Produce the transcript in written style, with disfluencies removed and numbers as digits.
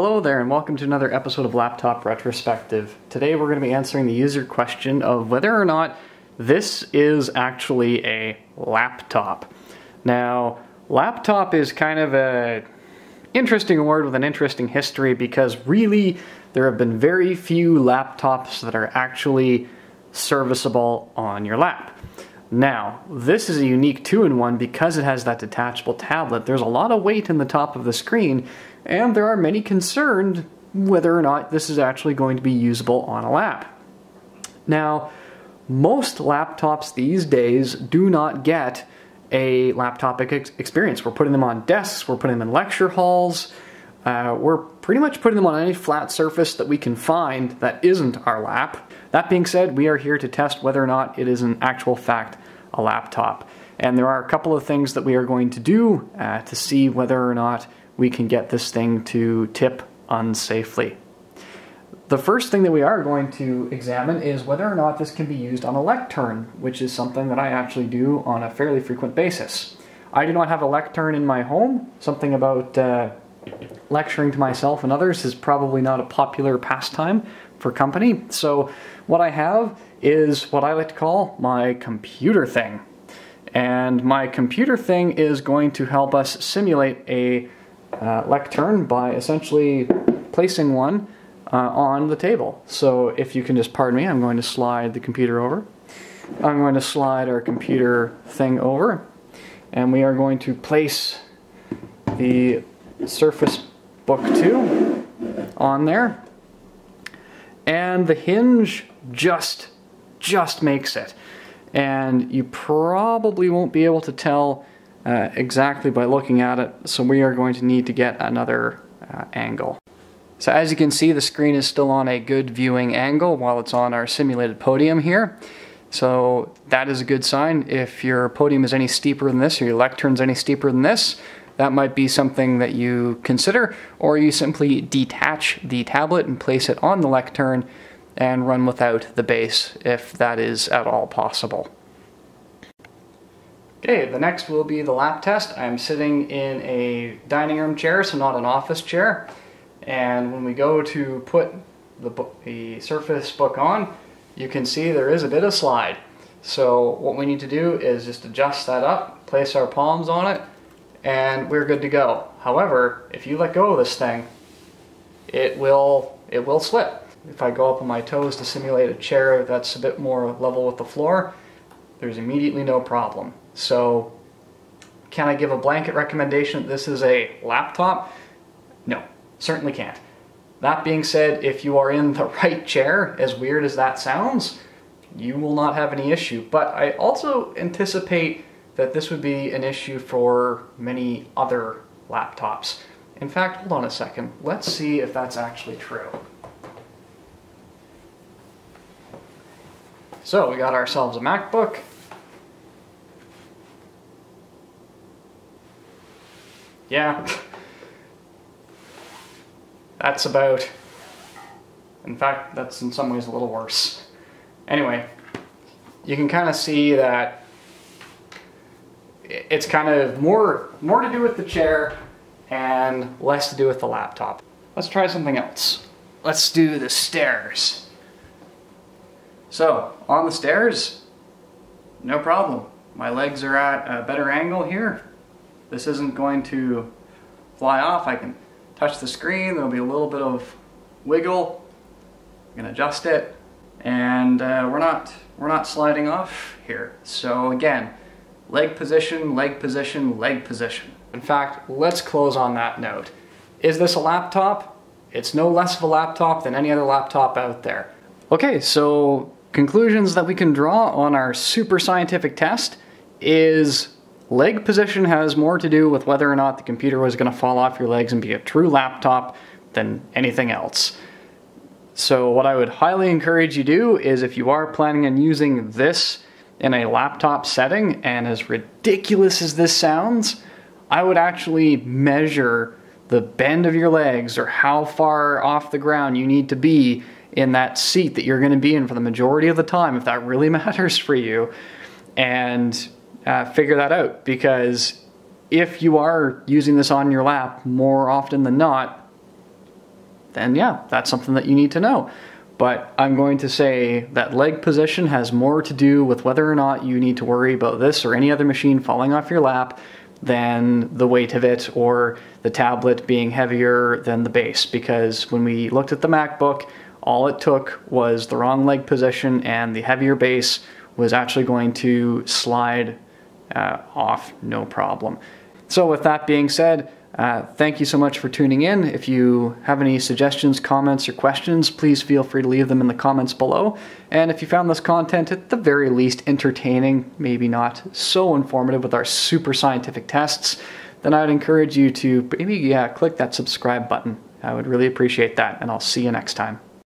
Hello there and welcome to another episode of Laptop Retrospective. Today we're going to be answering the user question of whether or not this is actually a laptop. Now, laptop is kind of a interesting word with an interesting history because really there have been very few laptops that are actually serviceable on your lap. Now, this is a unique two-in-one because it has that detachable tablet. There's a lot of weight in the top of the screen, and there are many concerned whether or not this is actually going to be usable on a lap. Now, most laptops these days do not get a laptop experience. We're putting them on desks, we're putting them in lecture halls, we're pretty much putting them on any flat surface that we can find that isn't our lap. That being said, we are here to test whether or not it is in actual fact a laptop. And there are a couple of things that we are going to do to see whether or not we can get this thing to tip unsafely. The first thing that we are going to examine is whether or not this can be used on a lectern, which is something that I actually do on a fairly frequent basis. I do not have a lectern in my home. Something about lecturing to myself and others is probably not a popular pastime for company. So what I have is what I like to call my computer thing. And my computer thing is going to help us simulate a lectern by essentially placing one on the table. So if you can just pardon me, I'm going to slide the computer over. I'm going to slide our computer thing over, and we are going to place the Surface Book 2 on there. And the hinge just makes it. And you probably won't be able to tell exactly by looking at it, so we are going to need to get another angle. So as you can see, the screen is still on a good viewing angle while it's on our simulated podium here. So that is a good sign. If your podium is any steeper than this, or your lectern's any steeper than this, that might be something that you consider, or you simply detach the tablet and place it on the lectern and run without the base, if that is at all possible. Okay, the next will be the lap test. I'm sitting in a dining room chair, so not an office chair. And when we go to put the Surface Book on, you can see there is a bit of slide. So what we need to do is just adjust that up, place our palms on it, and we're good to go. However, if you let go of this thing, it will slip. If I go up on my toes to simulate a chair that's a bit more level with the floor, there's immediately no problem. So, can I give a blanket recommendation that this is a laptop? No, certainly can't. That being said, if you are in the right chair, as weird as that sounds, you will not have any issue. But I also anticipate that this would be an issue for many other laptops. In fact, hold on a second. Let's see if that's actually true. So we got ourselves a MacBook. Yeah, that's about, in fact, that's in some ways a little worse. Anyway, you can kind of see that it's kind of more to do with the chair and less to do with the laptop. Let's try something else. Let's do the stairs. So, on the stairs, no problem. My legs are at a better angle here. This isn't going to fly off. I can touch the screen, there'll be a little bit of wiggle. I can adjust it, and we're not sliding off here. So again, leg position, leg position, leg position. In fact, let's close on that note. Is this a laptop? It's no less of a laptop than any other laptop out there. Okay, so conclusions that we can draw on our super scientific test is leg position has more to do with whether or not the computer was going to fall off your legs and be a true laptop than anything else. So what I would highly encourage you to do is, if you are planning on using this in a laptop setting, and as ridiculous as this sounds, I would actually measure the bend of your legs or how far off the ground you need to be in that seat that you're going to be in for the majority of the time, if that really matters for you, and figure that out. Because if you are using this on your lap more often than not, then yeah, that's something that you need to know. But I'm going to say that leg position has more to do with whether or not you need to worry about this or any other machine falling off your lap than the weight of it or the tablet being heavier than the base. Because when we looked at the MacBook, all it took was the wrong leg position and the heavier base was actually going to slide off no problem. So with that being said, thank you so much for tuning in. If you have any suggestions, comments, or questions, please feel free to leave them in the comments below. And if you found this content at the very least entertaining, maybe not so informative with our super scientific tests, then I would encourage you to maybe click that subscribe button. I would really appreciate that, and I'll see you next time.